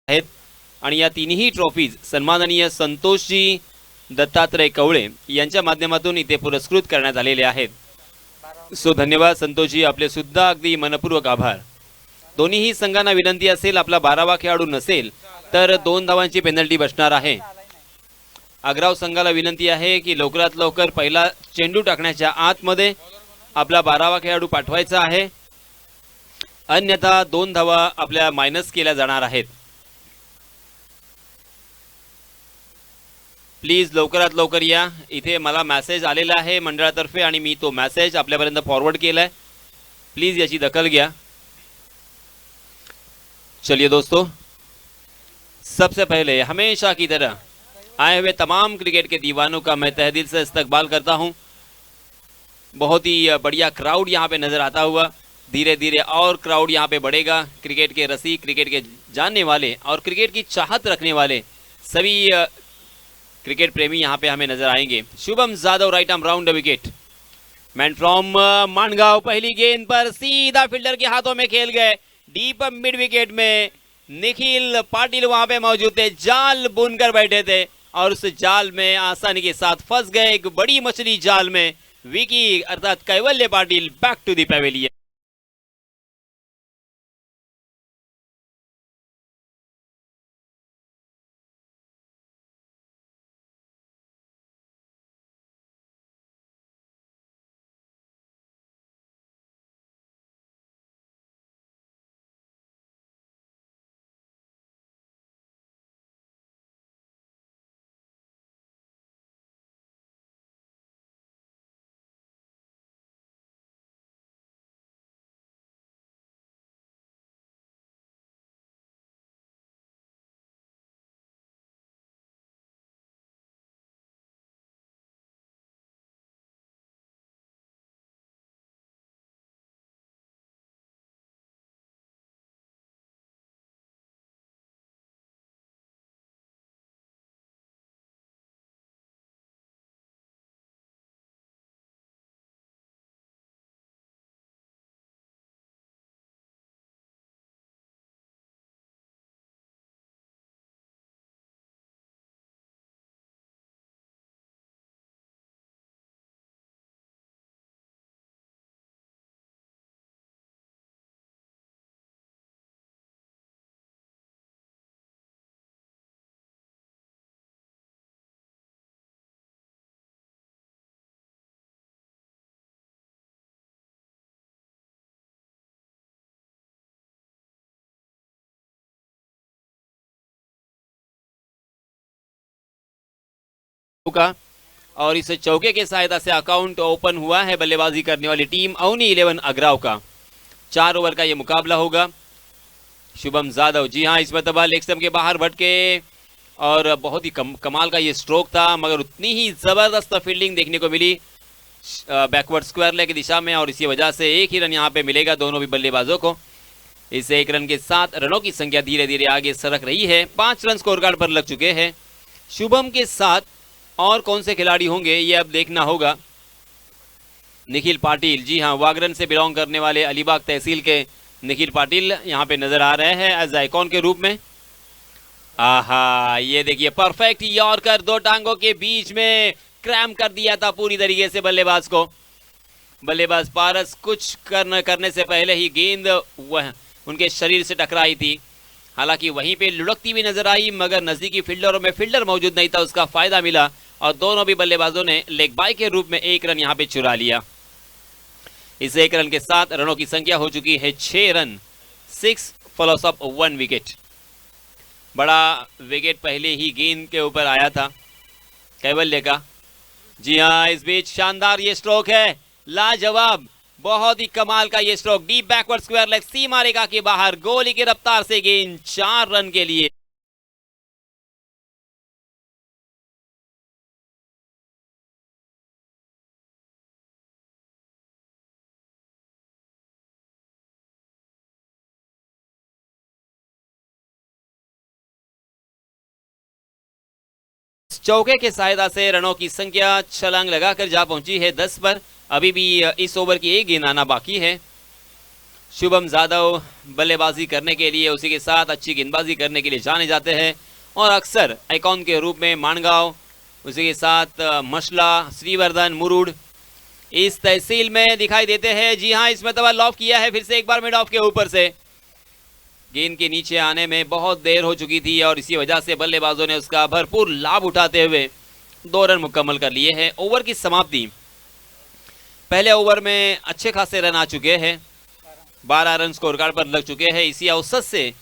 आहेत आणि या तिन्ही ट्रॉफीज सन्माननीय संतोषजी दत्तात्रय कवळे यांच्या माध्यमातून इथे पुरस्कृत करण्यात आलेले आहेत। सो धन्यवाद संतोषजी, आपले सुद्धा अगदी मनपूर्वक आभार। दोन्हीही संघांना विनंती असेल, आपला 12वा खेळाडू नसेल तर 2 धावांची पेनल्टी बसणार आहे। अग्राव संघाला विनंती आहे की लवकरात लवकर पहिला चेंडू टाकण्याच्या आतमध्ये आपला 12वा खेळाडू पाठवायचा आहे, अन्यथा 2 धावा आपल्या मायनस केल्या जाणार आहेत। प्लीज लवकरात लवकर या। इथे मला मेसेज आलेला आहे मंडळातर्फे आणि मी तो मेसेज आपल्यापर्यंत फॉरवर्ड केलाय, प्लीज याची दखल घ्या। चलिए दोस्तों, सबसे पहले हमेशा की तरह आए हुए तमाम क्रिकेट के दीवानों का मैं तहे दिल से इस्तकबाल करता हूं। बहुत ही बढ़िया क्राउड यहां पे नजर आता हुआ, धीरे धीरे और क्राउड यहां पे बढ़ेगा। क्रिकेट के रसिक, क्रिकेट के जानने वाले और क्रिकेट की चाहत रखने वाले सभी क्रिकेट प्रेमी यहां पे हमें नजर आएंगे। Shubham Jadhav right arm round the wicket, man from Mangaon पहली गेंद पर सीधा फील्डर के हाथों में खेल गए। डीप मिड विकेट में निखिल पाटिल वहां पे मौजूद थे, जाल बुनकर बैठे थे और उस जाल में आसानी के साथ फंस गए। एक बड़ी मछली जाल में। विकी अर्थात Kaivalya Patil back to the pavilion. का और इस चौके के सहायता से अकाउंट ओपन हुआ है बल्लेबाजी करने वाली टीम अवनी 11 अग्राव का। 4 ओवर का ये मुकाबला होगा। शुभम जादव, जी हाँ, इस मरतबा लेग स्टंप के बाहर भटके और बहुत ही कमाल का ये स्ट्रोक था, मगर उतनी ही जबरदस्त फील्डिंग देखने को मिली बैकवर्ड स्क्वायर लेग की दिशा में और इसी वजह से 1 ही रन यहाँ पे मिलेगा दोनों भी बल्लेबाजों को। इस 1 रन के साथ रनों की संख्या धीरे धीरे आगे सरक रही है। 5 रन स्कोर कार्ड पर लग चुके हैं। शुभम के साथ और कौन से खिलाड़ी होंगे ये अब देखना होगा। निखिल पाटिल, जी हाँ, वागरन से बिलोंग करने वाले अलीबाग तहसील के निखिल पाटिल यहाँ पे नजर आ रहे हैं एज आइकॉन के रूप में। आहा, ये देखिए परफेक्ट यॉर्कर, 2 टांगों के बीच में क्रैम कर दिया था पूरी तरीके से बल्लेबाज को। बल्लेबाज पारस कुछ करने से पहले ही गेंद वह उनके शरीर से टकराई थी। हालांकि वहीं पे लुढ़कती भी नजर आई, मगर नजदीकी फील्डरों में फील्डर मौजूद नहीं था, उसका फायदा मिला और दोनों भी बल्लेबाजों ने लेग बाय के रूप में 1 रन यहां पे चुरा लिया। इस 1 रन के साथ रनों की संख्या हो चुकी है 6 रन, 6 फॉलोस ऑफ 1 विकेट। बड़ा विकेट पहले ही गेंद के ऊपर आया था कैवल्य का। जी हाँ, इस बीच शानदार ये स्ट्रोक है, लाजवाब, बहुत ही कमाल का ये stroke. Deep backward square leg, सीमा रेखा के बाहर, गोली की रफ्तार से गेंद 4 रन के लिए। चौके के सहायता से रनों की संख्या छलांग लगाकर जा पहुंची है 10 पर। अभी भी इस ओवर की 1 गेंद आना बाकी है। शुभम जादव बल्लेबाजी करने के लिए, उसी के साथ अच्छी गेंदबाजी करने के लिए जाने जाते हैं और अक्सर आइकॉन के रूप में मानगांव, उसी के साथ मशला, श्रीवर्धन, मुरुड इस तहसील में दिखाई देते हैं। जी हाँ, इसमें तब लॉफ किया है फिर से एक बार मिड ऑफ के ऊपर से। गेंद के नीचे आने में बहुत देर हो चुकी थी और इसी वजह से बल्लेबाजों ने उसका भरपूर लाभ उठाते हुए 2 रन मुकम्मल कर लिए हैं। ओवर की समाप्ति, पहले ओवर में अच्छे खासे रन आ चुके हैं, 12 रन स्कोर कार्ड पर लग चुके हैं। इसी औसत से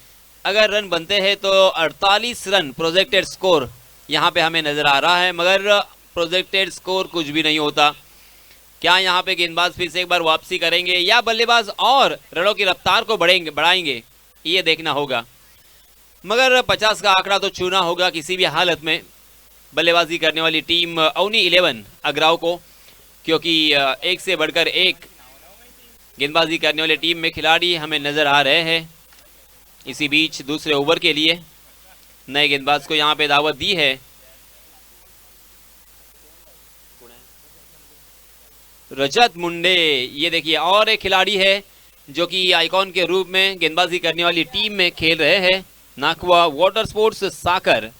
अगर रन बनते हैं तो 48 रन प्रोजेक्टेड स्कोर यहाँ पे हमें नजर आ रहा है, मगर प्रोजेक्टेड स्कोर कुछ भी नहीं होता। क्या यहाँ पे गेंदबाज फिर से एक बार वापसी करेंगे या बल्लेबाज और रनों की रफ्तार को बढ़ाएंगे, ये देखना होगा। मगर 50 का आंकड़ा तो छूना होगा किसी भी हालत में बल्लेबाजी करने वाली टीम अवनी 11 अग्राव को, क्योंकि एक से बढ़कर एक गेंदबाजी करने वाली टीम में खिलाड़ी हमें नजर आ रहे हैं। इसी बीच दूसरे ओवर के लिए नए गेंदबाज को यहाँ पे दावत दी है। रजत मुंडे, ये देखिए और एक खिलाड़ी है जो कि आइकॉन के रूप में गेंदबाजी करने वाली टीम में खेल रहे हैं, नाकवा वाटर स्पोर्ट्स साकर।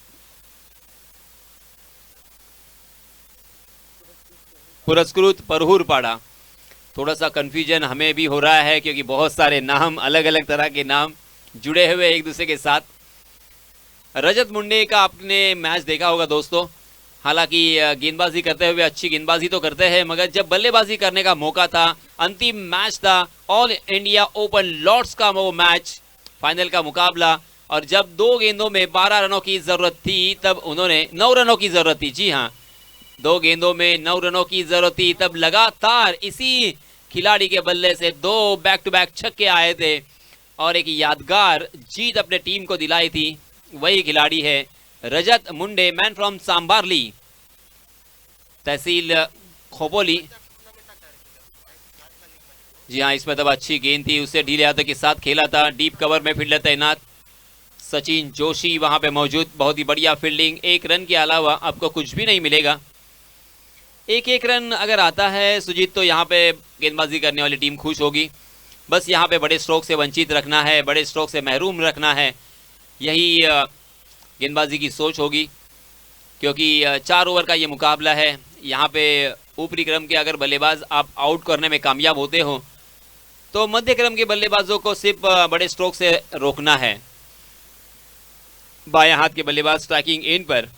पुरस्कृत परहूरपाड़ा, थोड़ा सा कंफ्यूजन हमें भी हो रहा है क्योंकि बहुत सारे नाम, अलग अलग तरह के नाम जुड़े हुए एक दूसरे के साथ। रजत मुंडे का आपने मैच देखा होगा दोस्तों, हालांकि गेंदबाजी करते हुए अच्छी गेंदबाजी तो करते हैं, मगर जब बल्लेबाजी करने का मौका था, अंतिम मैच था ऑल इंडिया ओपन लॉर्ड्स का वो मैच, फाइनल का मुकाबला, और जब 2 गेंदों में 12 रनों की जरूरत थी तब उन्होंने 9 रनों की जरूरत थी। जी हाँ, 2 गेंदों में 9 रनों की जरूरत थी, तब लगातार इसी खिलाड़ी के बल्ले से 2 बैक टू बैक छक्के आए थे और एक यादगार जीत अपने टीम को दिलाई थी। वही खिलाड़ी है रजत मुंडे, मैन फ्रॉम सांबारली, तहसील खोपोली। जी हाँ, इसमें तब अच्छी गेंद थी, उससे ढीले हाथों के साथ खेला था, डीप कवर में फील्डर तैनात सचिन जोशी वहां पे मौजूद, बहुत ही बढ़िया फील्डिंग। 1 रन के अलावा आपको कुछ भी नहीं मिलेगा। एक रन अगर आता है सुजीत तो यहाँ पे गेंदबाजी करने वाली टीम खुश होगी। बस यहाँ पे बड़े स्ट्रोक से वंचित रखना है, बड़े स्ट्रोक से महरूम रखना है, यही गेंदबाजी की सोच होगी, क्योंकि 4 ओवर का ये मुकाबला है। यहाँ पे ऊपरी क्रम के अगर बल्लेबाज आप आउट करने में कामयाब होते हो तो मध्य क्रम के बल्लेबाजों को सिर्फ बड़े स्ट्रोक से रोकना है। बाएं हाथ के बल्लेबाज स्ट्राइकिंग एंड पर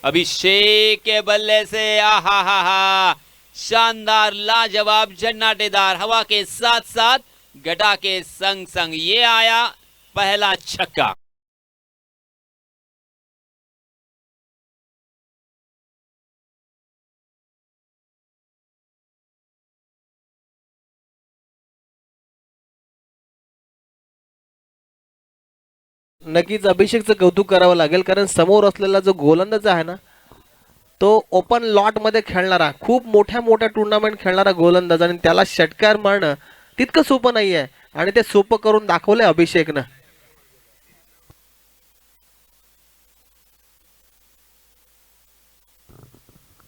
अभिषेक के बल्ले से आहा हा हा, शानदार, लाजवाब, जन्नाटेदार, हवा के साथ साथ घटा के संग संग ये आया पहला छक्का। नक्कीच अभिषेकचं कौतुक करावं लागेल, कारण समोर असलेला जो गोलंदाज आहे ना, तो ओपन लॉट मध्ये खेळणारा, खूप मोठ्या मोठ्या टुर्नामेंट खेळणारा गोलंदाज, आणि त्याला षटकार मारणं तितकं सोपं नाहीये आणि ते सोपं करून दाखवलंय अभिषेकनं।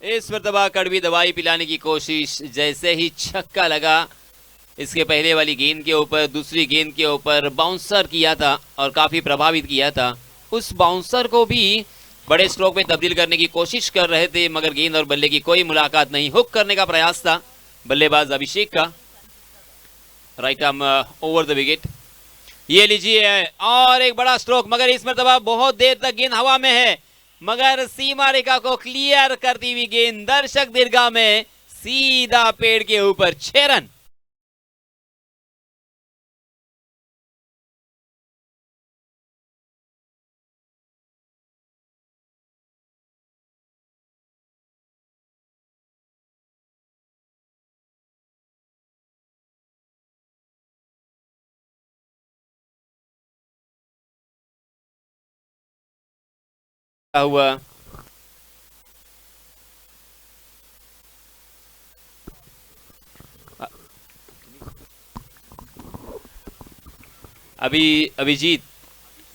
इस मर्तबा कड़वी दवाई पिलाने की कोशिश, जैसे ही छक्का लगा इसके पहले वाली गेंद के ऊपर, दूसरी गेंद के ऊपर बाउंसर किया था और काफी प्रभावित किया था। उस बाउंसर को भी बड़े स्ट्रोक में तब्दील करने की कोशिश कर रहे थे, मगर गेंद और बल्ले की कोई मुलाकात नहीं। हुक करने का प्रयास था बल्लेबाज अभिषेक का, right arm over the wicket. ये लीजिए और एक बड़ा स्ट्रोक, मगर इस मर्तबा बहुत देर तक गेंद हवा में है, मगर सीमा रेखा को क्लियर करती हुई गेंद दर्शक दीर्घा में सीधा पेड़ के ऊपर। 6 रन। हुआ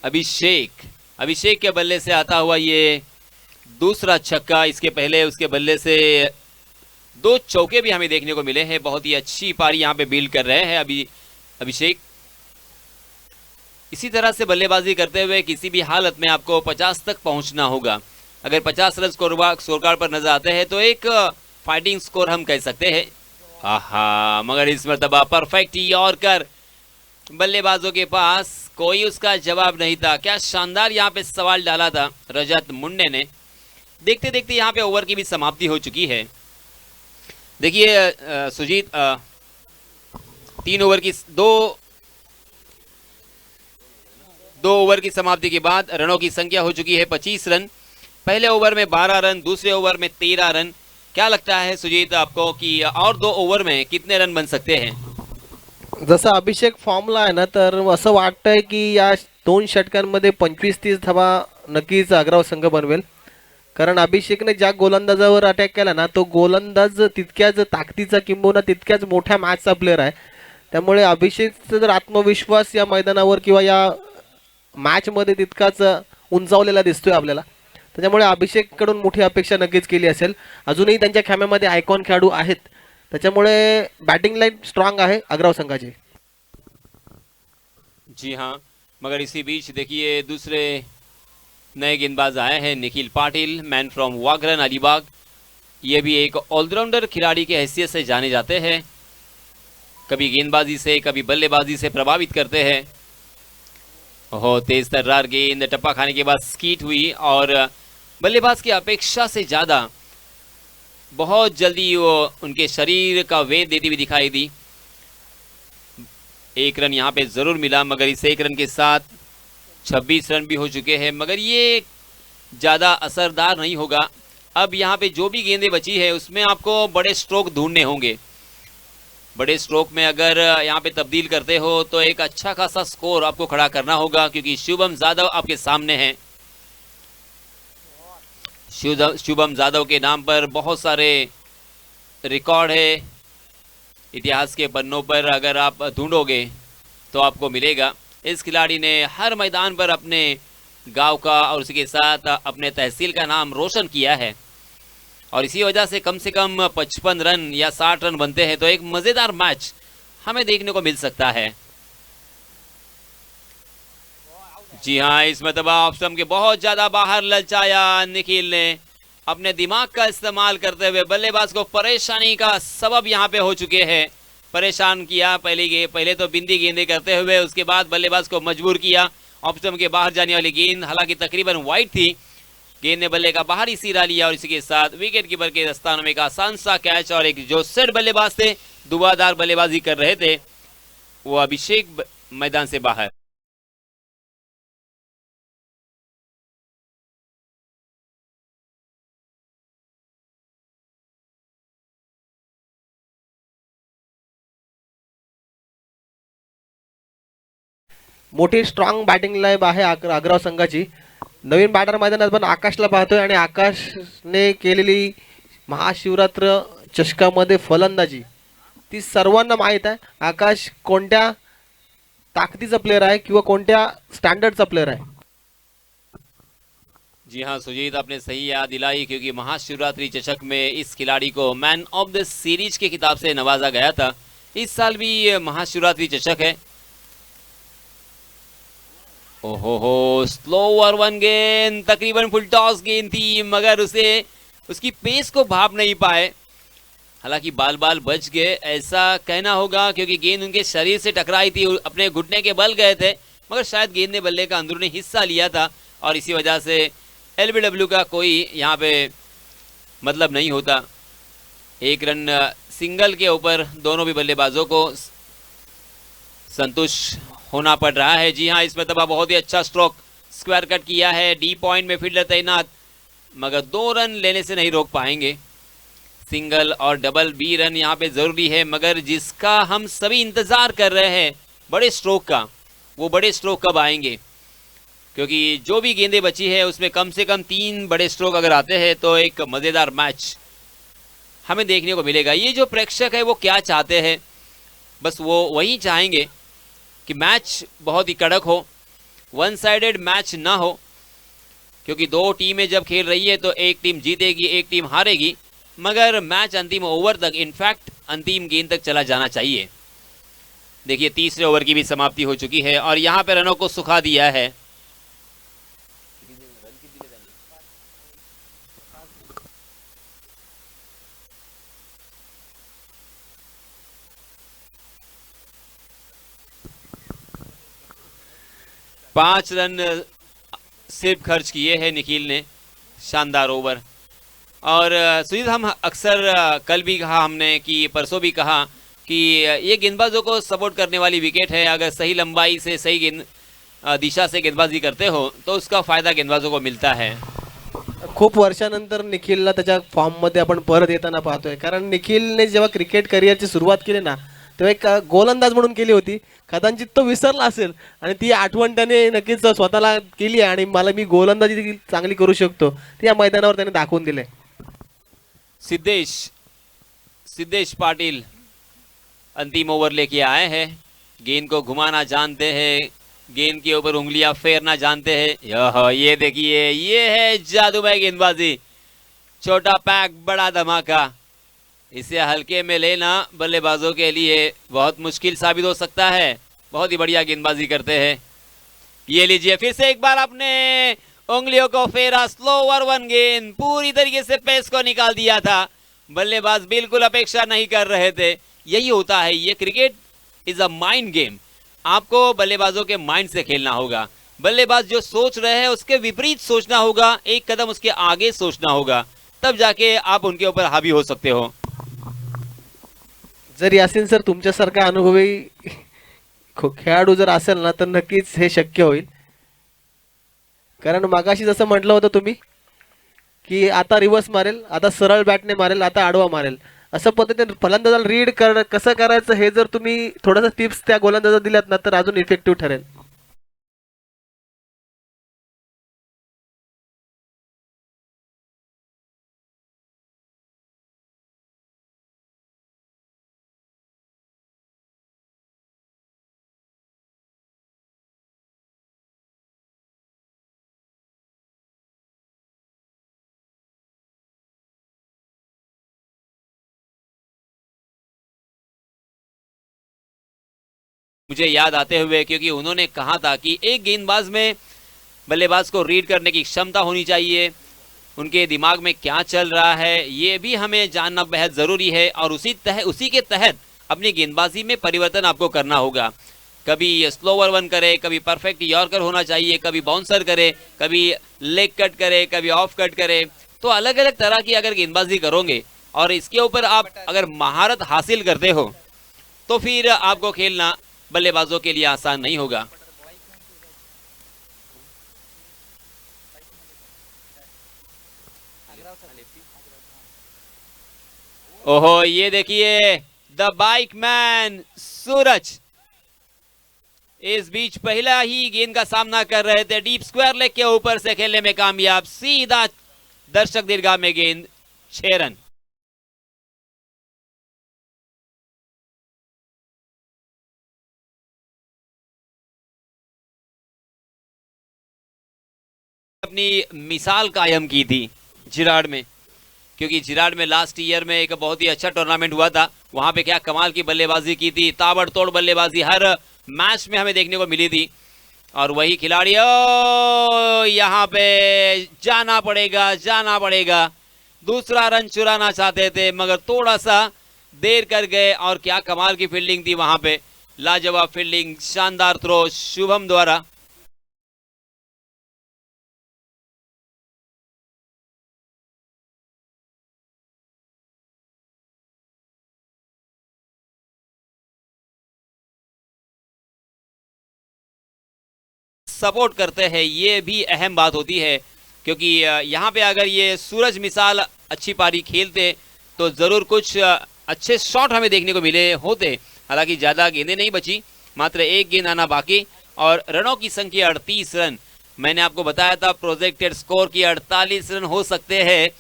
अभिषेक के बल्ले से आता हुआ ये दूसरा छक्का। इसके पहले उसके बल्ले से 2 चौके भी हमें देखने को मिले हैं। बहुत ही अच्छी पारी यहाँ पे बिल्ड कर रहे हैं अभिषेक। इसी तरह से बल्लेबाजी करते हुए किसी भी हालत में आपको 50 तक पहुंचना होगा। अगर 50 रन स्कोर कार्ड पर नजर आते हैं तो एक फाइटिंग स्कोर हम कह सकते हैं। आहा, मगर इस मरतबा परफेक्ट यॉर्कर, बल्लेबाजों के पास कोई उसका जवाब नहीं था। क्या शानदार यहाँ पे सवाल डाला था रजत मुंडे ने। देखते देखते यहाँ पे ओवर की भी समाप्ति हो चुकी है। देखिए सुजीत, 3 ओवर की दो ओवर की समाप्ति के बाद रनों की संख्या हो चुकी है 25 रन। पहले ओवर में 12 रन, दूसरे ओवर में 13 रन। क्या लगता है सुजीत आपको कि और 2 ओवर में कितने रन बन सकते हैं? जसं अभिषेक फॉर्मला आहे ना, तर असं वाटतंय की या 2 षटकांमध्ये 25-30 धावा नक्कीच अग्राव संघ बनवेल. कारण अभिषेकने ज्या गोलंदाजावर अटॅक केला ना, तो गोलंदाज तितक्याच ताकदीचा किंबहुना तितक्याच मोठ्या मॅचचा प्लेअर आहे. त्यामुळे अभिषेकचा जर आत्मविश्वास या मैदानावर किंवा या मॅचमध्ये तितकाच उंचावलेला दिसतोय आपल्याला. त्याच्यामुळे अभिषेककडून मोठी अपेक्षा नक्कीच केली असेल. अजूनही त्यांच्या खेम्यामध्ये आयकॉन खेळाडू आहेत. त्याच्यामुळे बैटिंग लाइन स्ट्रांग है अग्राव संघाची. जी हाँ, मगर इसी बीच देखिए दूसरे नए गेंदबाज आए हैं, निखिल पाटिल, मैन फ्रॉम वागरन अलीबाग। ये भी एक ऑलराउंडर खिलाड़ी के हैसियत से जाने जाते हैं। कभी गेंदबाजी से कभी बल्लेबाजी से प्रभावित करते हैं। ओहो, तेज तर्रार गेंद टप्पा खाने के बाद स्कीट हुई और बल्लेबाज की अपेक्षा से ज़्यादा बहुत जल्दी वो उनके शरीर का वेट देती हुई दिखाई दी। 1 रन यहाँ पे ज़रूर मिला, मगर इस 1 रन के साथ 26 रन भी हो चुके हैं, मगर ये ज़्यादा असरदार नहीं होगा। अब यहाँ पे जो भी गेंदें बची है उसमें आपको बड़े स्ट्रोक ढूंढने होंगे। बड़े स्ट्रोक में अगर यहाँ पे तब्दील करते हो तो एक अच्छा खासा स्कोर आपको खड़ा करना होगा, क्योंकि शुभम जादव आपके सामने हैं। शुभम जादव के नाम पर बहुत सारे रिकॉर्ड है इतिहास के पन्नों पर। अगर आप ढूंढोगे तो आपको मिलेगा। इस खिलाड़ी ने हर मैदान पर अपने गांव का और उसके साथ अपने तहसील का नाम रोशन किया है, और इसी वजह से कम 55 रन या 60 रन बनते हैं तो एक मज़ेदार मैच हमें देखने को मिल सकता है। जी हाँ, इस मरतबा ऑफ स्टंप के बहुत ज़्यादा बाहर ललचाया निखिल ने। अपने दिमाग का इस्तेमाल करते हुए बल्लेबाज को परेशानी का सबब यहाँ पे हो चुके हैं। परेशान किया पहले तो बिंदी गेंदे करते हुए, उसके बाद बल्लेबाज को मजबूर किया। ऑफ स्टंप के बाहर जाने वाली गेंद हालांकि तकरीबन वाइड थी, गेंद ने बल्ले का बाहरी सिरा लिया और इसी के साथ विकेट कीपर के दस्तानों में एक आसान सा कैच। और एक जो सेट बल्लेबाज थे, दुआदार बल्लेबाजी कर रहे थे, वो अभिषेक मैदान से बाहर। मोठी स्ट्रॉंग बॅटिंग लाईन आहे अग्राव संघाची. नवीन बॅटर मैदानात पण आकाशला पाहतोय आणि आकाशने केलेली महाशिवरात्र चषकामध्ये फलंदाजी ती सर्वांना माहीत आहे. आकाश कोणत्या ताकदीचा प्लेयर आहे किंवा कोणत्या स्टँडर्डचा प्लेयर आहे. जी हाँ सुजीत, आपने सही याद दिलाई, क्योंकि महाशिवरात्रि चषक में इस खिलाड़ी को मैन ऑफ द सीरीज के खिताब से नवाजा गया था। इस साल भी ये महाशिवरात्रि चषक है। ओहो, स्लोअर 1 गेंद, तकरीबन फुल टॉस गेंद थी, मगर उसे उसकी पेस को भाप नहीं पाए। हालांकि बाल बच गए ऐसा कहना होगा, क्योंकि गेंद उनके शरीर से टकराई थी, अपने घुटने के बल गए थे, मगर शायद गेंद ने बल्ले का अंदरूनी हिस्सा लिया था और इसी वजह से एलबीडब्ल्यू का कोई यहाँ पे मतलब नहीं होता। 1 रन सिंगल के ऊपर दोनों भी बल्लेबाजों को संतुष्ट होना पड़ रहा है। जी हाँ, इस मरतबा बहुत ही अच्छा स्ट्रोक स्क्वायर कट किया है। डी पॉइंट में फील्डर तैनात, मगर 2 रन लेने से नहीं रोक पाएंगे। सिंगल और डबल बी रन यहाँ पे ज़रूरी है, मगर जिसका हम सभी इंतज़ार कर रहे हैं बड़े स्ट्रोक का, वो बड़े स्ट्रोक कब आएंगे? क्योंकि जो भी गेंदें बची है उसमें कम से कम 3 बड़े स्ट्रोक अगर आते हैं तो एक मज़ेदार मैच हमें देखने को मिलेगा। ये जो प्रेक्षक है वो क्या चाहते हैं, बस वो वही चाहेंगे कि मैच बहुत ही कड़क हो, वन साइडेड मैच ना हो, क्योंकि 2 टीमें जब खेल रही है तो एक टीम जीतेगी एक टीम हारेगी। मगर मैच अंतिम ओवर तक, इनफैक्ट अंतिम गेंद तक चला जाना चाहिए। देखिए तीसरे ओवर की भी समाप्ति हो चुकी है और यहां पे रनों को सुखा दिया है। पांच रन सिर्फ खर्च किए हैं निखिल ने, शानदार ओवर। और सुजीत, हम अक्सर कल भी कहा हमने कि परसों भी कहा कि ये गेंदबाजों को सपोर्ट करने वाली विकेट है। अगर सही लंबाई से सही दिशा से गेंदबाजी करते हो तो उसका फायदा गेंदबाजों को मिलता है। खूप वर्षानंतर निखिलला त्याच्या फॉर्ममध्ये आपण परत येताना पाहतोय, कारण निखिलने जेव्हा क्रिकेट करिअरची सुरुवात केली ना तेव्हा एक गोलंदाज म्हणून केली होती, कदाचित तो विसरला असेल आणि ती आठवण त्याने नक्कीच स्वतःला केली आणि मला मी गोलंदाजी चांगली करू शकतो ती या मैदानावर त्याने दाखवून दिले। सिद्धेश पाटिल अंतिम ओवर लेके आए हैं। गेंद को घुमाना जानते हैं, गेंद के ऊपर उंगलियां फेरना जानते हैं। ये देखिए, ये है जादूमय गेंदबाजी। छोटा पैक बड़ा धमाका, इसे हल्के में लेना बल्लेबाजों के लिए बहुत मुश्किल साबित हो सकता है। बहुत ही बढ़िया गेंदबाजी करते हैं। ये लीजिए, फिर से एक बार अपने उंगलियों को फेरा, स्लोवर वन गेंद, पूरी तरीके से पेस को निकाल दिया था। बल्लेबाज बिल्कुल अपेक्षा नहीं कर रहे थे। यही होता है, ये cricket is a mind game. आपको बल्लेबाजों के माइंड से खेलना होगा। बल्लेबाज जो सोच रहे हैं उसके विपरीत सोचना होगा, एक कदम उसके आगे सोचना होगा, तब जाके आप उनके ऊपर हावी हो सकते हो। जर यासीन सर तुमच्यासारखा अनुभवी खेळाडू जर असेल ना तर नक्कीच हे शक्य होईल, कारण मागाशी जसं म्हटलं होतं तुम्ही की आता रिव्हर्स मारेल, आता सरळ बॅटने मारेल, आता आडवा मारेल, असं पद्धतीने फलंदाजाला रीड कसं करायचं हे जर तुम्ही थोडंसं टिप्स त्या गोलंदाजाला दिल्यात ना तर अजून इफेक्टिव्ह ठरेल। मुझे याद आते हुए, क्योंकि उन्होंने कहा था कि एक गेंदबाज में बल्लेबाज को रीड करने की क्षमता होनी चाहिए, उनके दिमाग में क्या चल रहा है ये भी हमें जानना बेहद ज़रूरी है। और उसी के तहत अपनी गेंदबाजी में परिवर्तन आपको करना होगा। कभी स्लोवर वन करे, कभी परफेक्ट यॉर्कर होना चाहिए, कभी बाउंसर करे, कभी लेग कट करे, कभी ऑफ कट करे। तो अलग अलग तरह की अगर गेंदबाजी करोगे और इसके ऊपर आप अगर महारत हासिल करते हो तो फिर आपको खेलना बल्लेबाजों के लिए आसान नहीं होगा। ओहो, ये देखिए the bike man Suraj is beach पहला ही गेंद का सामना कर रहे थे। डीप स्क्वायर लेग के ऊपर से खेलने में कामयाब, सीधा दर्शक दीर्घा में गेंद, 6 रन। अपनी मिसाल कायम की थी जिराड में, क्योंकि जिराड में लास्ट ईयर में एक बहुत ही अच्छा टूर्नामेंट हुआ था। वहां पे क्या कमाल की बल्लेबाजी की थी, ताबड़तोड़ बल्लेबाजी हर मैच में हमें देखने को मिली थी। और वही खिलाड़ी यहाँ पे जाना पड़ेगा। दूसरा रन चुराना चाहते थे मगर थोड़ा सा देर कर गए। और क्या कमाल की फील्डिंग थी वहां पे, लाजवाब फील्डिंग, शानदार थ्रो शुभम द्वारा। सपोर्ट करते हैं, ये भी अहम बात होती है, क्योंकि यहाँ पे अगर ये सूरज मिसाल अच्छी पारी खेलते तो ज़रूर कुछ अच्छे शॉट हमें देखने को मिले होते। हालांकि ज़्यादा गेंदें नहीं बची, मात्र एक गेंद आना बाकी और रनों की संख्या 38 रन। मैंने आपको बताया था प्रोजेक्टेड स्कोर की 48 रन हो सकते हैं।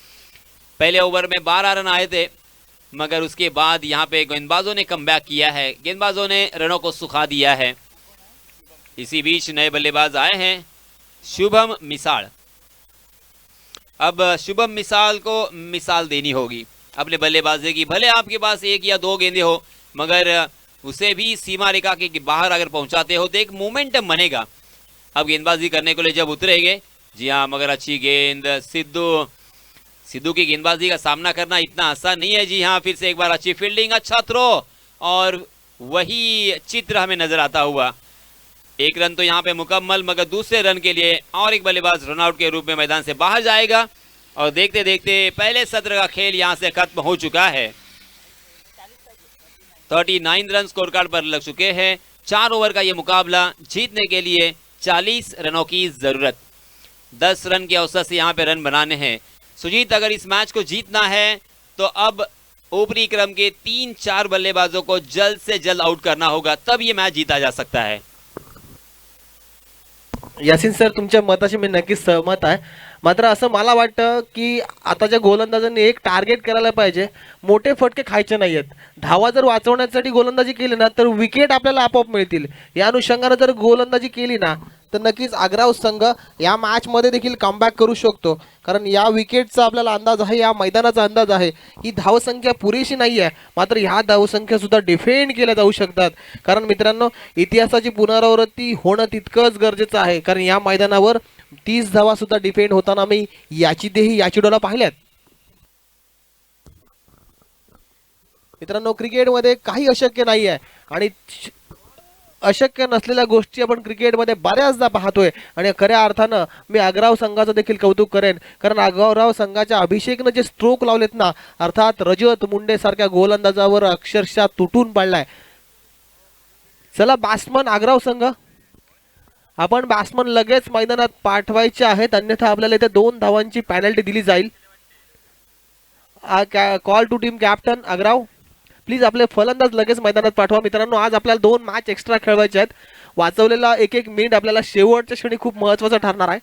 पहले ओवर में 12 रन आए थे, मगर उसके बाद यहाँ पे गेंदबाजों ने कमबैक किया है, गेंदबाजों ने रनों को सुखा दिया है। इसी बीच नए बल्लेबाज आए हैं, शुभम मिसाल। अब शुभम मिसाल को मिसाल देनी होगी। अपने बल्लेबाजी की। भले आपके पास एक या दो गेंदे हो, मगर उसे भी सीमा रेखा के बाहर अगर पहुंचाते हो तो एक मोमेंटम बनेगा। अब गेंदबाजी करने के लिए जब उतरेंगे, जी हाँ, मगर अच्छी गेंद। सिद्धू की गेंदबाजी का सामना करना इतना आसान नहीं है। जी हाँ, फिर से एक बार अच्छी फील्डिंग, अच्छा थ्रो, और वही चित्र हमें नजर आता हुआ। एक रन तो यहाँ पे मुकम्मल, मगर दूसरे रन के लिए और एक बल्लेबाज रन आउट के रूप में मैदान से बाहर जाएगा। और देखते देखते पहले सत्र का खेल यहाँ से खत्म हो चुका है। 39 रन स्कोर कार्ड पर लग चुके हैं। 4 ओवर का ये मुकाबला जीतने के लिए 40 रनों की जरूरत। 10 रन के औसत से यहाँ पे रन बनाने हैं। सुजीत, अगर इस मैच को जीतना है तो अब ऊपरी क्रम के 3-4 बल्लेबाजों को जल्द से जल्द आउट करना होगा, तब ये मैच जीता जा सकता है। यासिन सर, तुमच्या मताशी मी नक्कीच सहमत आहे. मात्र असं मला वाटतं की आताच्या गोलंदाजांनी एक टार्गेट करायला पाहिजे. मोठे फटके खायचे नाहीयेत. धावा जर वाचवण्यासाठी गोलंदाजी केली ना तर विकेट आपल्याला आपोआप मिळतील. या अनुषंगाने जर गोलंदाजी केली ना तर नक्कीच आग्राव संघ या मॅचमध्ये देखील कमबॅक करू शकतो. कारण या विकेटचा आपल्याला अंदाज आहे, या मैदानाचा अंदाज आहे. ही धावसंख्या पुरेशी नाही आहे, मात्र ह्या धावसंख्या सुद्धा डिफेंड केल्या जाऊ शकतात. कारण मित्रांनो, इतिहासाची पुनरावृत्ती होणं तितकंच गरजेचं आहे. कारण या मैदानावर 30 धावा सुद्धा डिफेंड होताना मी याची देही याची डोला पाहिल्यात. मित्रांनो, क्रिकेटमध्ये काही अशक्य नाही आहे आणि अशक्य नसलेल्या गोष्टी आपण क्रिकेटमध्ये बऱ्याचदा पाहतोय. आणि खऱ्या अर्थानं मी आग्राव संघाचं देखील कौतुक करेन. कारण आग्राव संघाच्या अभिषेकनं जे स्ट्रोक लावलेत ना, अर्थात रजत मुंडे सारख्या गोलंदाजावर अक्षरशः तुटून पडलाय. चला बॅट्समन आग्राव संघ, आपण बॅट्समन लगेच मैदानात पाठवायचे आहेत, अन्यथा आपल्याला इथे 2 धावांची पेनल्टी दिली जाईल. कॉल टू टीम कॅप्टन आग्राव, प्लीज आपले फलंदाज लगेच मैदानात पाठवा. मित्रांनो, आज आपल्याला 2 मॅच एक्स्ट्रा खेळवायचे आहेत. वाचवलेला एक एक मिनिट आपल्याला शेवटच्या क्षणी खूप महत्त्वाचा ठरणार आहे.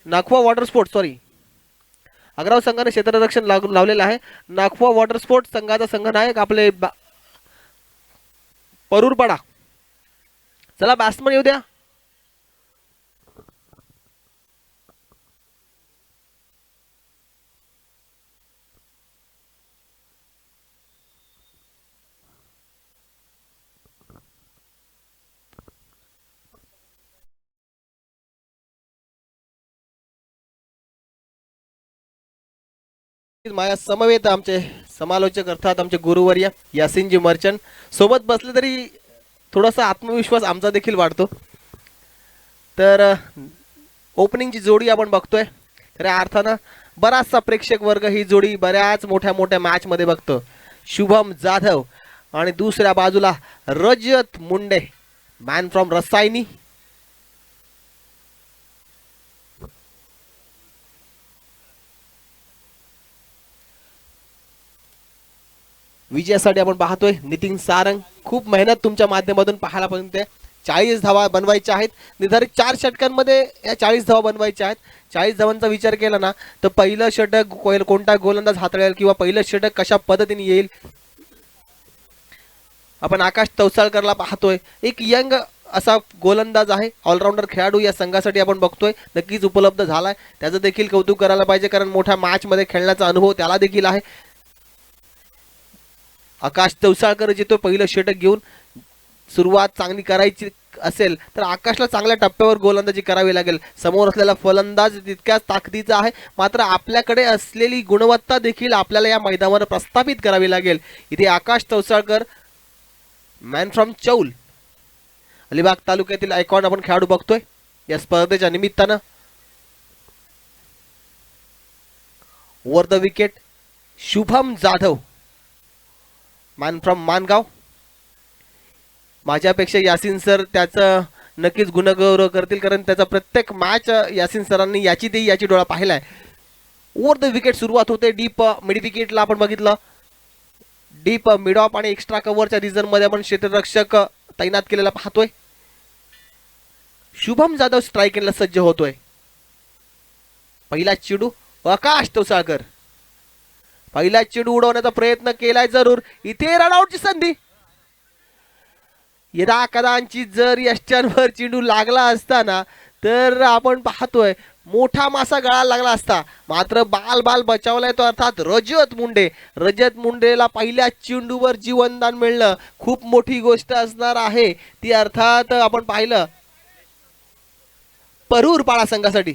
नाखवा वॉटर स्पोर्ट्स, सॉरी, आग्राव संघाने क्षेत्ररक्षण लावलेलं आहे. नाखवा वॉटर स्पोर्ट्स संघाचा संघनायक आपले परूरपाडा. चला बॅट्समन येऊ द्या. माझ्या समवेत आमचे समालोचक अर्थात आमचे गुरुवर्य यासिनजी मर्चंट सोबत बसले तरी थोडासा आत्मविश्वास आमचा देखील वाढतो. तर ओपनिंगची जोडी आपण बघतोय. खऱ्या अर्थानं बराचसा प्रेक्षक वर्ग ही जोडी बऱ्याच मोठ्या मॅचमध्ये बघतो. शुभम जाधव आणि दुसऱ्या बाजूला रजत मुंडे, मॅन फ्रॉम रसायनी. विजयासाठी आपण पाहतोय नितीन सारंग. खूप मेहनत तुमच्या माध्यमातून पाहायला मिळते. 40 धावा बनवायच्या आहेत. निर्धारित 4 षटकांमध्ये या 40 धावा बनवायच्या आहेत. 40 धावांचा विचार केला ना तर पहिलं षटक कोणता गोलंदाज हाताळेल किंवा पहिलं षटक कशा पद्धतीने येईल. आपण आकाश तवसाळकरला पाहतोय. एक यंग असा गोलंदाज आहे, ऑलराऊंडर खेळाडू या संघासाठी आपण बघतोय. नक्कीच उपलब्ध झालाय, त्याचं देखील कौतुक करायला पाहिजे. कारण मोठ्या मॅचमध्ये खेळण्याचा अनुभव त्याला देखील आहे. आकाश तवसाळकर जितो पहिलं षटक घेऊन सुरुवात चांगली करायची असेल तर आकाशला चांगल्या टप्प्यावर गोलंदाजी करावी लागेल. समोर असलेला फलंदाज तितक्याच ताकदीचा आहे, मात्र आपल्याकडे असलेली गुणवत्ता देखील आपल्याला या मैदानावर प्रस्थापित करावी लागेल. इथे आकाश तवसाळकर, मॅन फ्रॉम चौल, अलिबाग तालुक्यातील आयकॉन आपण खेळाडू बघतोय या स्पर्धेच्या निमित्तानं. Over the wicket Shubham Jadhav, man from Mangaon. माझ्यापेक्षा यासिन सर त्याचं नक्कीच गुणगौरव करतील, कारण त्याचा प्रत्येक मॅच यासिन सरांनी याची देही याची डोळा पाहिलाय. ओव्हर द विकेट सुरुवात होते. डीप मिड विकेटला आपण बघितलं, डीप मिड ऑफ आणि एक्स्ट्रा कव्हरच्या रिझन मध्ये आपण क्षेत्ररक्षक तैनात केलेला पाहतोय. शुभम जाधव स्ट्राईकला सज्ज होतोय. पहिला चेंडू आकाश तवसाळकर, पहिला चेंडू उडवण्याचा प्रयत्न केलाय जरूर. इथे रनआउटची संधी. यदा कदाचित जर यष्ट्यांवर चेंडू लागला असताना तर आपण पाहतोय मोठा मासा गळाला लागला असता, मात्र बाल बाल बचावलाय तो अर्थात रजत मुंडे. रजत मुंडेला पहिल्या चेंडूवर जीवनदान मिळणं खूप मोठी गोष्ट असणार आहे. ती अर्थात आपण पाहिलं परूर पाळा संघासाठी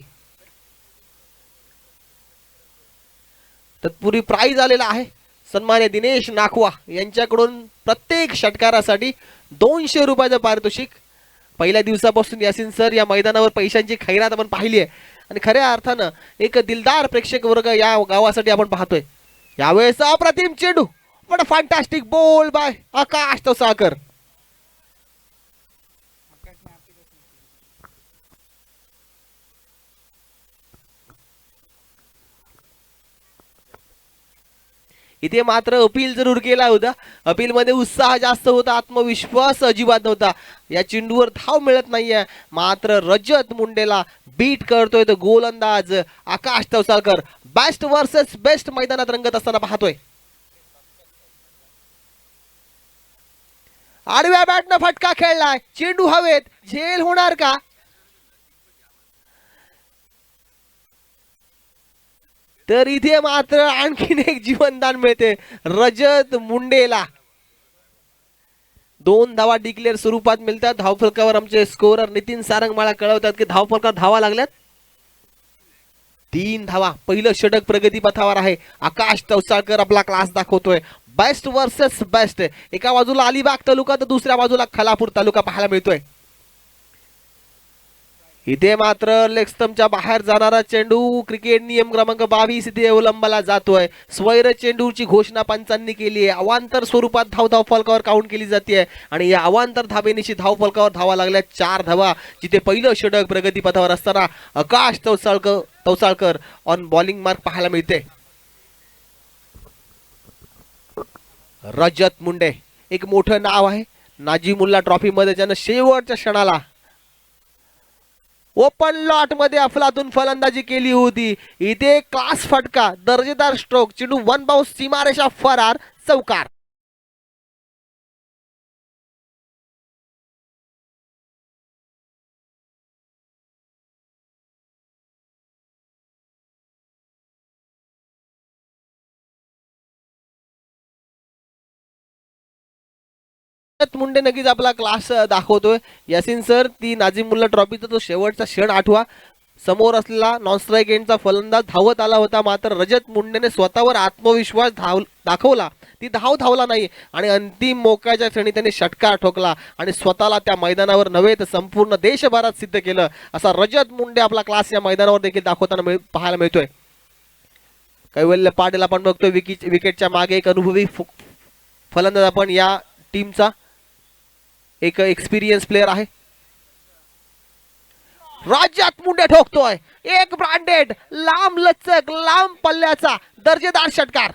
तत्पुरी प्राइज आलेला आहे. सन्मान्य दिनेश नाखवा यांच्याकडून प्रत्येक षटकारासाठी 200 रुपयाचं पारितोषिक. पहिल्या दिवसापासून यासिन सर या मैदानावर पैशांची खैरात आपण पाहिली आहे आणि खऱ्या अर्थानं एक दिलदार प्रेक्षक वर्ग या गावासाठी आपण पाहतोय. यावेळेस अप्रतिम चेंडू, पण फॅन्टॅस्टिक बॉल बाय आकाश तोसाळकर. इथे मात्र अपील जरूर केला होता. अपील मध्ये उत्साह जास्त होता, आत्मविश्वास अजिबात नव्हता. या चेंडूवर धाव मिळत नाहीये, मात्र रजत मुंडेला बीट करतोय तो गोलंदाज आकाश तवसाळकर. बेस्ट वर्सेस बेस्ट मैदानात रंगत असताना पाहतोय. आडव्या बॅटनं फटका खेळलाय, चेंडू हवेत, झेल होणार का? तर इथे मात्र आणखीन एक जीवनदान मिळते रजत मुंडेला. 2 धावा डिक्लेअर स्वरूपात मिळतात. धावफलकावर आमचे स्कोरर नितीन सारंगमाळा कळवतात की धावफलकावर धावा लागल्यात 3 धावा. पहिलं षटक प्रगती पथावर आहे. आकाश तवसाळकर आपला क्लास दाखवतोय. Best versus best. एका बाजूला अलिबाग तालुका तर दुसऱ्या बाजूला खलापूर तालुका पाहायला मिळतोय. इथे मात्र लेग स्टंपच्या बाहेर जाणारा चेंडू क्रिकेट नियम क्रमांक 22 इथे अवलंबाला जातोय. स्वैर चेंडूची घोषणा पंचांनी केली आहे. अवांतर स्वरूपात धाव फलकावर काउंट केली जाते आणि या अवांतर धावेनिशी धाव फलकावर धावा लागल्या 4 धावा. जिथे पहिलं षटक प्रगती पथावर असताना आकाश तवसाळकर ऑन बॉलिंग मार्क पाहायला मिळते. रजत मुंडे एक मोठं नाव आहे नाजीमुल्ला ट्रॉफी मध्ये, ज्यानं शेवटच्या क्षणाला ओपन लॉट मध्ये अफलातून फलंदाजी केली होती. इथे क्लास फटका, दर्जेदार स्ट्रोक, चेंडू 1 बाउन्स, सीमारेषा फरार, चौकार. मुंडे नक्कीच आपला क्लास दाखवतोय. यासिन सर, ती नाझीमुल्ला ट्रॉफीचा तो शेवटचा क्षण आठवा. समोर असलेला नॉन स्ट्राईक एंडचा फलंदाज धावत आला होता, मात्र रजत मुंडेने स्वतःवर आत्मविश्वास दाखवला. ती धावला नाही आणि अंतिम मोक्याच्या क्षणी त्याने षटकार ठोकला आणि स्वतःला त्या मैदानावर नव्हे तर संपूर्ण देशभरात सिद्ध केलं. असा रजत मुंडे आपला क्लास या मैदानावर देखील दाखवताना पाहायला मिळतोय. कैवल्य पाटील आपण बघतोय विकेटच्या मागे एक अनुभवी फलंदाज आपण या टीमचा एक एक्सपिरियन्स प्लेयर आहे. रजत मुंडे ठोकतोय एक ब्रँडेड लांब लचक लांब पल्ल्याचा दर्जेदार षटकार.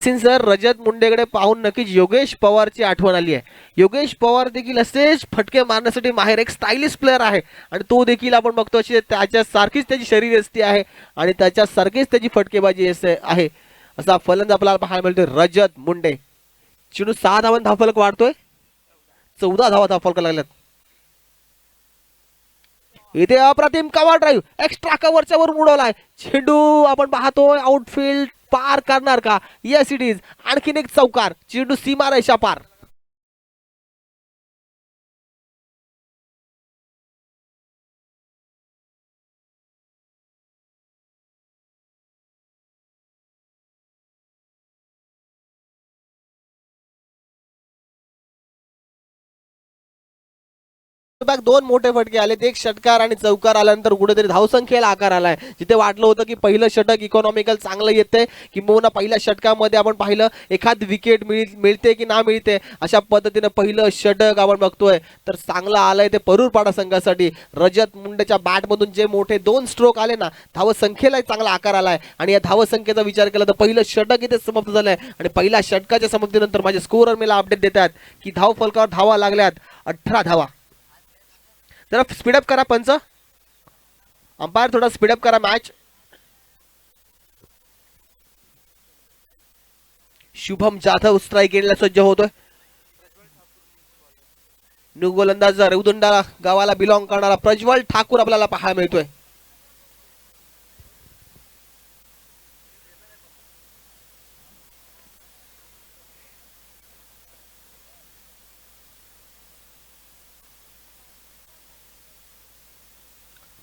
सर, रजत मुंडेकडे पाहून नक्कीच योगेश पवारची आठवण आली आहे. योगेश पवार देखील असेच फटके मारण्यासाठी माहेर, एक स्टायलिश प्लेअर आहे आणि तो देखील आपण बघतो त्याच्या सारखीच त्याची शरीरयष्टी आहे आणि त्याच्या सारखीच त्याची फटकेबाजी आहे. असा फलंदाज आपल्याला पाहायला मिळतोय रजत मुंडे. चेंडू 6 धावांत धावफलक वाढतोय, 14 धावा धावफलक लागल्यात. इथे अप्रतिम कव्हर ड्राईव्ह, एक्स्ट्रा कव्हरच्या वर उडवलाय चेंडू. आपण पाहतोय आउटफील्ड पार करणार का? Yes it is. आणखीन एक चौकार, चेंडू सीमारेषा पार. दोन मोठे फटके आले, एक षटकार आणि चौकार आल्यानंतर कुठेतरी धावसंख्येला आकार आलाय. जिथे वाटलं होतं की पहिलं षटक इकॉनॉमिकल चांगलं येते, किंबहुना पहिल्या षटकामध्ये आपण पाहिलं एखाद विकेट मिळते की ना मिळते, अशा पद्धतीने पहिलं षटक आपण बघतोय तर चांगलं आलंय ते परूरपाडा संघासाठी. रजत मुंडेच्या बॅटमधून जे मोठे 2 स्ट्रोक आले ना, धावसंख्येला चांगला आकार आलाय आणि या धावसंख्येचा विचार केला तर पहिलं षटक इथे समाप्त झालंय आणि पहिल्या षटकाच्या समाप्तीनंतर माझे स्कोरर मला अपडेट देतात की धाव फलकावर धावा लागल्यात 18 धावा. जरा स्पीडअप करा पंच. अंपायर थोडा स्पीडअप करा मॅच. शुभम जाधव स्ट्राईक एंडला सज्ज होतोय. न्यू गोलंदाज रेवदंडा गावाला बिलॉंग करणारा प्रज्वल ठाकूर आपल्याला पाहायला मिळतोय.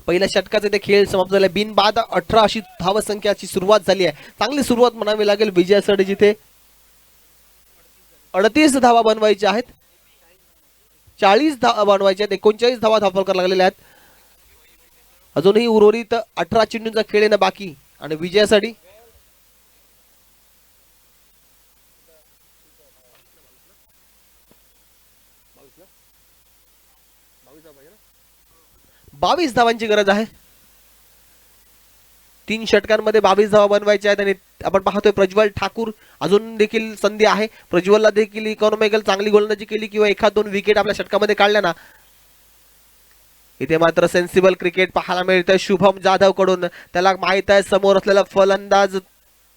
पहिल्या षटकाचे ते खेळ समाप्त झाले. बिनबाद 18 अशी धावसंख्याची सुरुवात झाली आहे. चांगली सुरुवात म्हणावी लागेल विजयासाठी, जिथे 38 धावा बनवायच्या आहेत. 40 धावा बनवायच्या आहेत. 39 धावा धावफलकावर लागलेल्या आहेत. अजूनही उर्वरित 18 चेंडूंचा खेळ येणं बाकी आणि विजयासाठी बावीस धावांची गरज आहे. 3 षटकांमध्ये 22 धावा बनवायच्या आहेत. आणि आपण पाहतोय प्रज्वल ठाकूर अजून देखील संधी आहे. प्रज्वलला देखील इकॉनॉमिकल चांगली गोलंदाजी केली किंवा एखाद 2 विकेट आपल्या षटकामध्ये काढल्या ना, इथे मात्र सेन्सिबल क्रिकेट पाहायला मिळतंय शुभम जाधव कडून. त्याला माहित आहे समोर असलेला फलंदाज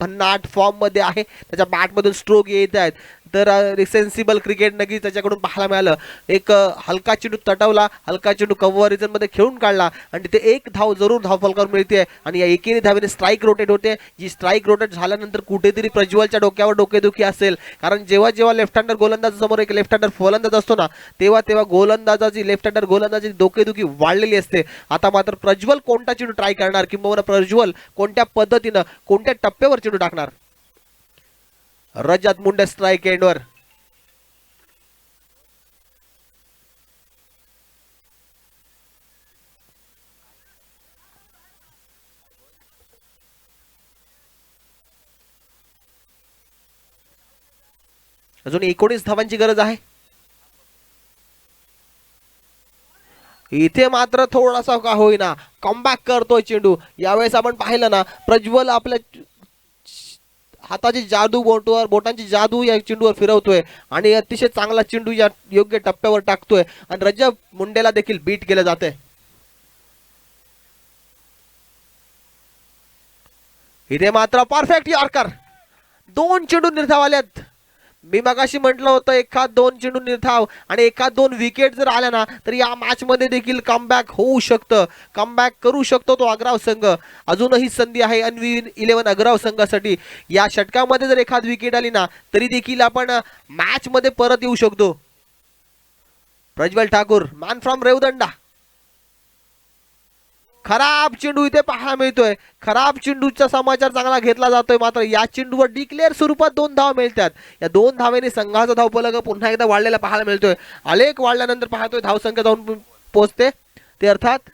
भन्नाट फॉर्म मध्ये आहे, त्याच्या बॅटमधून स्ट्रोक येत आहेत. तर सेन्सिबल क्रिकेट नक्कीच त्याच्याकडून पाहायला मिळालं. एक हलका चेंडू तटवला, हलका चेंडू कव्हर रिजन मध्ये खेळून काढला आणि तिथे एक धाव जरूर धावफलकावर मिळते. आणि या एकेरी धावेने स्ट्राईक रोटेट होते. जी स्ट्राईक रोटेट झाल्यानंतर कुठेतरी प्रज्वलच्या डोक्यावर डोकेदुखी असेल, कारण जेव्हा जेव्हा लेफ्ट हँडर गोलंदाज समोर एक लेफ्ट हँडर फलंदाज असतो ना, तेव्हा तेव्हा गोलंदाजाची लेफ्ट हँडर गोलंदाजाची डोकेदुखी वाढलेली असते. आता मात्र प्रज्वल कोणता चेंडू ट्राय करणार किंवा प्रज्वल कोणत्या पद्धतीनं कोणत्या टप्प्यावर चेंडू टाकणार. रजत मुंडे स्ट्राईक एंडवर. अजून 19 धावांची गरज आहे. इथे मात्र थोडासा का होईना कमबॅक करतोय चेंडू. यावेळेस आपण पाहिलं ना, प्रज्वल आपल्या हाताची जादू बोटांची जादू या चेंडूवर फिरवतोय आणि अतिशय चांगला चेंडू या योग्य टप्प्यावर टाकतोय आणि रजत मुंडेला देखील बीट केलं जाते. इथे मात्र परफेक्ट यॉर्कर. 2 चेंडू निर्धाव आल्यात. मी मगाशी म्हटलं होतं एखाद 2 चेंडू निर्धाव आणि एखाद 2 विकेट जर आल्या ना, तर या मॅच मध्ये देखील कमबॅक होऊ शकतं, कमबॅक करू शकतो तो अग्राव संघ. अजूनही संधी आहे अनविन 11 अग्राव संघासाठी. या षटकामध्ये जर एखाद विकेट आली ना, तरी देखील आपण मॅच मध्ये परत येऊ शकतो. Prajwal Thakur man from Revdanda. खराब चेंडू इथे पाहायला मिळतोय. खराब चेंडूचा समाचार चांगला घेतला जातोय. मात्र या चेंडूवर डिक्लेअर स्वरूपात 2 धावा मिळतात. या 2 धावेने संघाचा धावफलक पुन्हा एकदा वाढलेला पाहायला मिळतोय. आलेख वाढल्यानंतर पाहतोय धावसंख्या जाऊन पोहोचते ते अर्थात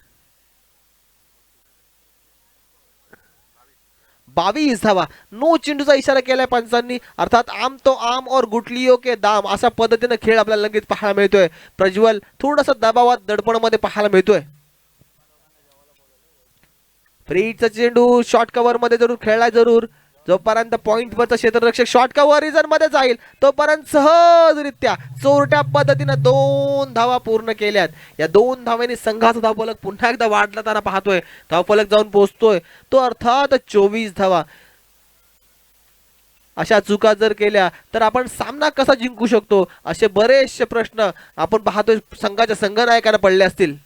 22 धावा. नो चेंडूचा इशारा केलाय पंचांनी, अर्थात आम तो आम और गुटलियो के दाम अशा पद्धतीने खेळ आपल्याला लगेच पाहायला मिळतोय. प्रज्वल थोडासा दबावात दडपणामध्ये पाहायला मिळतोय. फ्रीडचा चेंडू शॉर्ट कव्हर मध्ये जरूर खेळलाय. जरूर जोपर्यंत पॉइंट वरचा क्षेत्ररक्षक शॉर्ट कव्हर रिजन मध्ये जाईल तोपर्यंत सहजरित्या चोरट्या पद्धतीने 2 धावा पूर्ण केल्यात. या 2 धावांनी संघाचा धावफलक पुन्हा एकदा वाढताना पाहतोय. धावफलक जाऊन पोहोचतोय तो अर्थात 24 धावा. अशा चुका जर केल्या तर आपण सामना कसा जिंकू शकतो, असे बरेचसे प्रश्न आपण पाहतोय संघाच्या संघनायकांना पडले असतील.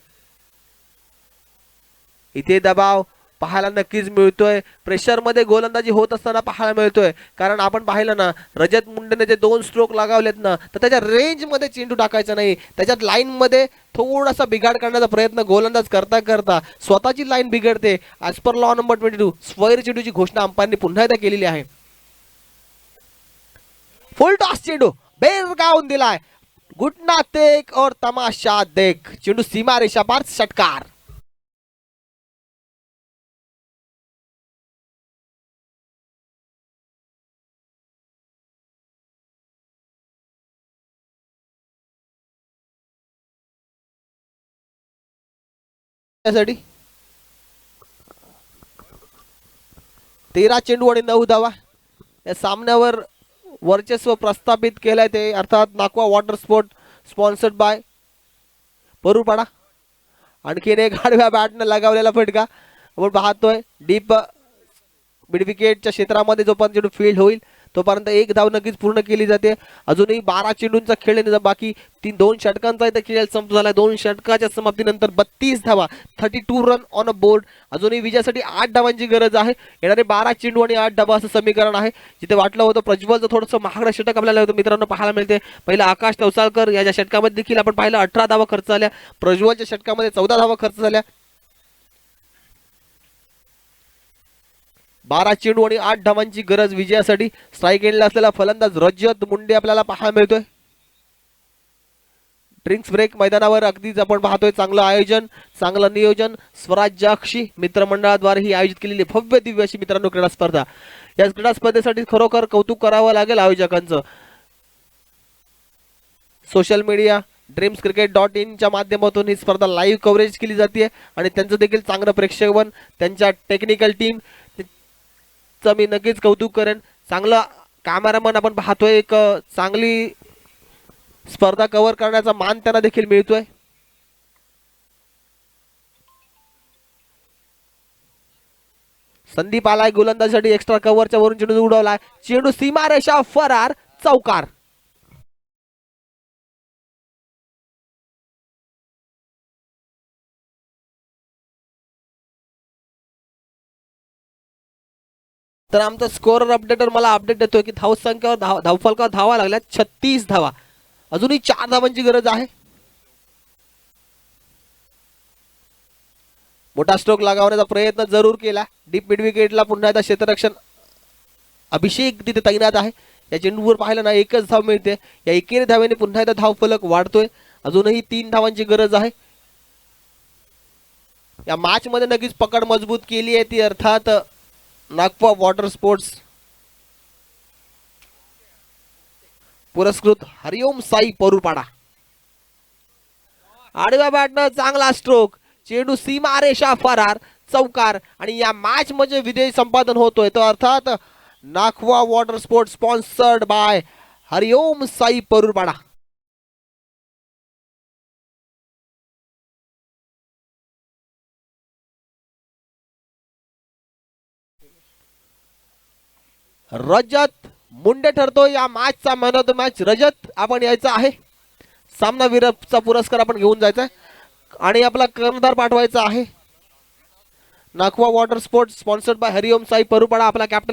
इथे दबाव पाहायला नक्कीच मिळतोय. प्रेशर मध्ये गोलंदाजी होत असताना पाहायला मिळतोय. कारण आपण पाहिलं ना, रजत मुंडेने जे 2 स्ट्रोक लगावलेत ना, तर त्याच्या रेंज मध्ये चेंडू टाकायचा नाही. त्याच्यात लाईन मध्ये थोडासा बिघाड करण्याचा प्रयत्न गोलंदाज करता करता स्वतःची लाईन बिघडते. As per law number 22 square चेंडूची घोषणा अंपायरने पुन्हा एकदा केलेली आहे. फुल टॉस चेंडू बेरगावून दिलाय. घुटना देख और तमाशा देख. चेंडू सीमा रेषा पार षटकार. साठी 13 चेंडू आणि 9 धावा. या सामन्यावर वर्चस्व प्रस्थापित केलंय ते अर्थात नाकवा वॉटर स्पोर्ट स्पॉन्सर्ड बाय परूपाडा. आणखीन एक आडव्या बॅटने लगावलेला फटका आपण पाहतोय डीप मिड विकेटच्या क्षेत्रामध्ये जोपर्यंत चेंडू फील्ड होईल तोपर्यंत एक धाव नक्कीच पूर्ण केली जाते. अजूनही 12 चेंडूंचा खेळ आहे, बाकी 2 षटकांचा इथे खेळ संपत झाला. 2 षटकाच्या समाप्तीनंतर 32 धावा, 32 रन ऑन अ बोर्ड. अजूनही विजयासाठी 8 धावांची गरज आहे. येणारे 12 चेंडू आणि 8 धावा असं समीकरण आहे. जिथे वाटलं होतं प्रज्वलचं थोडंसं महागडं षटक आपल्याला होतं मित्रांनो पाहायला मिळते. पहिला आकाश तवसाळकर याच्या षटकामध्ये देखील आपण पाहिलं 18 धावा खर्च झाल्या. प्रज्वलच्या षटकामध्ये 14 धावा खर्च झाल्या. 12 चेंडू आणि 8 धावांची गरज विजयासाठी. स्ट्राईक एंडला असलेला फलंदाज रजत मुंडे आपल्याला पाहायला मिळतोय. ड्रिंक्स ब्रेक मैदानावर अगदीच आपण पाहतोय चांगलं आयोजन, चांगलं नियोजन. स्वराज्याक्षी मित्रमंडळाद्वारे ही आयोजित केलेली भव्य दिव्य अशी मित्रांनो क्रीडा स्पर्धा. या क्रीडा स्पर्धेसाठी खरोखर कौतुक करावं लागेल आयोजकांचं. सोशल मीडिया dreamscricket.in च्या माध्यमातून ही स्पर्धा लाईव्ह कव्हरेज केली जाते आणि त्यांचं देखील चांगलं प्रेक्षकवन, त्यांच्या टेक्निकल टीम मी नक्कीच कौतुक करेन. चांगला कॅमेरामन आपण पाहतोय, एक चांगली स्पर्धा कव्हर करण्याचा मान त्यांना देखील मिळतोय. संदीप आलाय गोलंदाजीसाठी एक्स्ट्रा कव्हरच्या वरून चेंडू उडवलाय. चेंडू सीमारेषा फरार, चौकार. तर आमचा स्कोअर अपडेटर मला अपडेट देतोय की धावसंख्येवर धावफलकावर धावा लागल्या 36 धावा. अजूनही 4 धावांची गरज आहे. मोठा स्ट्रोक लगावण्याचा प्रयत्न जरूर केला. डीप मिड विकेटला पुन्हा एकदा क्षेत्ररक्षण अभिषेक तिथे तैनात आहे. या चेंडूवर पाहिलं ना एकच धाव मिळते. या एकेरी धावेने पुन्हा एकदा धावफलक वाढतोय. अजूनही 3 धावांची गरज आहे. या मॅच मध्ये नक्कीच पकड मजबूत केली आहे ती अर्थात नागपूर वॉटर स्पोर्ट्स पुरस्कृत हरिओम साई परुरपाडा. आडव्या बॅटनं चांगला स्ट्रोक, चेंडू सीमारेषा फरार, चौकार. आणि या मॅच मध्ये विजय संपादन होतोय तो अर्थात Nagwa water sports sponsored by Hariom Sai Parurpada. Rajat Munde ठरतो या मॅचचा man of the match. Rajat आपण यायचं आहे, सामनावीरचा पुरस्कार आपण घेऊन जायचा आहे आणि आपला कर्णधार पाठवायचा आहे. Nagwa water sports sponsored by Hariom Sai Parurpada. आपला कॅप्टन